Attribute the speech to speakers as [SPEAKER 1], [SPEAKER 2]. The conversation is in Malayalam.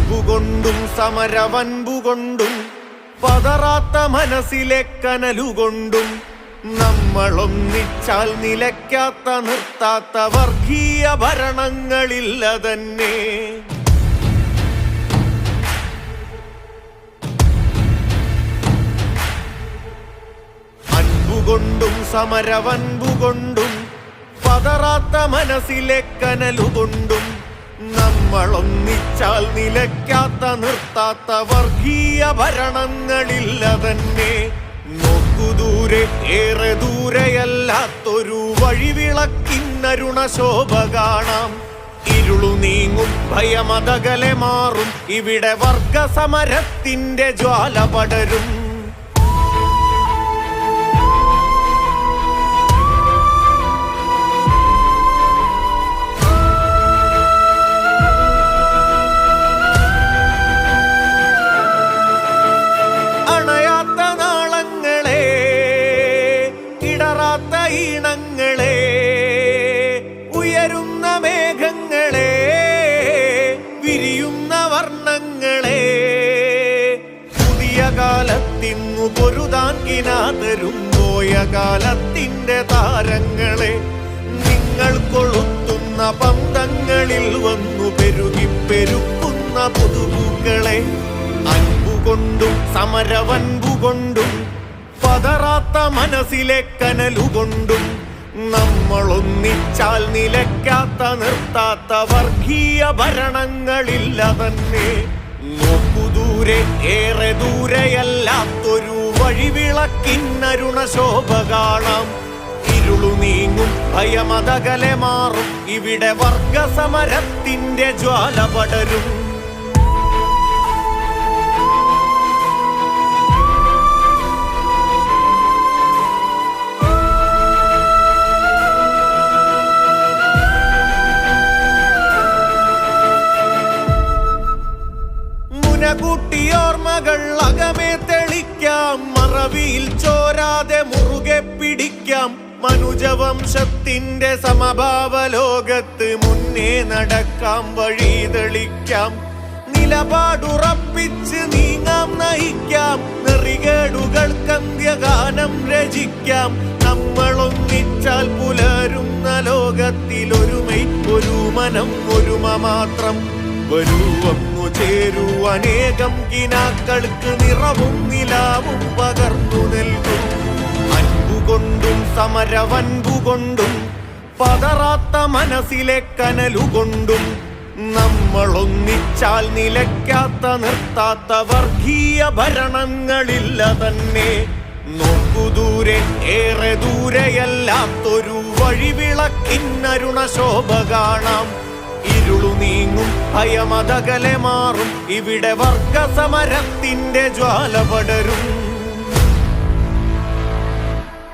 [SPEAKER 1] അൻപുകൊണ്ടും സമരവൻപുകൊണ്ടും പതറാത്ത മനസ്സിലെ കനലുകൊണ്ടും നമ്മളൊന്നിച്ചാൽ നിലയ്ക്കാത്ത നിർത്താത്ത വർഗീയ ഭരണങ്ങളില്ല തന്നെ. അൻപുകൊണ്ടും സമരവൻപുകൊണ്ടും പതറാത്ത മനസ്സിലെ കനലുകൊണ്ടും നമ്മളൊന്നിച്ചാൽ നിലയ്ക്കാത്ത നിർത്താത്ത വർഗീയ ഭരണങ്ങളില്ല തന്നെ. നോക്കുദൂരെ ഏറെ ദൂരെയല്ലാത്തൊരു വഴിവിളക്കിന്നരുണശോഭ കാണാം. ഇരുളു നീങ്ങും ഭയമതകലെ മാറും ഇവിടെ വർഗസമരത്തിന്റെ ജ്വാല പടരും. ഈണങ്ങളെ ഉയരുന്ന മേഘങ്ങളെ വിരിയുന്ന വർണ്ണങ്ങളെ പുതിയ കാലത്തിന്നു പൊരുതാൻ കിനാതരും പോയ കാലത്തിന്റെ താരങ്ങളെ നിങ്ങൾ കൊളുത്തുന്ന പന്തങ്ങളിൽ വന്നു പെരുകിപ്പെരുക്കുന്ന പുതുപൂക്കളെ അൻപുകൊണ്ടും സമരവൻപുകൊണ്ടും പതറാത്ത മനസ്സിലെ കനലുകൊണ്ടും നമ്മളൊന്നിച്ചാൽ നിലയ്ക്കാത്ത നിർത്താത്ത വർഗീയ ഭരണങ്ങളില്ല തന്നെ. നോക്കുദൂരെ ഏറെ ദൂരെയല്ലാത്തൊരു വഴിവിളക്കിന്നരുണശോഭ കാണാം. ഇരുളു നീങ്ങും ഭയമതകലെ മാറും ഇവിടെ വർഗസമരത്തിന്റെ ജ്വാല പടരും. കൂട്ടിയോർമ്മകൾ അകമേ തെളിക്കാം, മറവിയിൽ ചോരാതെ മുറുകെ പിടിക്കാം. മനുജവംശത്തിന്റെ സമഭാവലോകത്ത് മുന്നേ നടക്കാം, വഴി തെളിക്കാം. നിലപാടുറപ്പിച്ച് നീങ്ങാം, നയിക്കാം. നെറികേടുകൾക്കന്ത്യഗാനം രചിക്കാം. നമ്മളൊന്നിച്ചാൽ പുലരുന്ന ലോകത്തിൽ ഒരുമൈ ഒരു മനം ഒരുമ മാത്രം. വരൂ വന്നു ചേരൂ അനേകം കിനാക്കൾക്ക് നിറവും നിലാവും പകർന്നു നൽകും. അൻപുകൊണ്ടും സമരവൻപുകൊണ്ടും പതറാത്ത മനസ്സിലെ കനലുകൊണ്ടും നമ്മളൊന്നിച്ചാൽ നിലയ്ക്കാത്ത നിർത്താത്ത വർഗീയ ഭരണങ്ങളില്ല തന്നെ. നോക്കുദൂരെ ഏറെ ദൂരെയല്ലാത്തൊരു വഴിവിളക്കിന്നരുണശോഭ കാണാം. ഇരുളു നീങ്ങും ഭയമതകലെ മാറും ഇവിടെ വർഗസമരത്തിന്റെ ജ്വാല പടരും.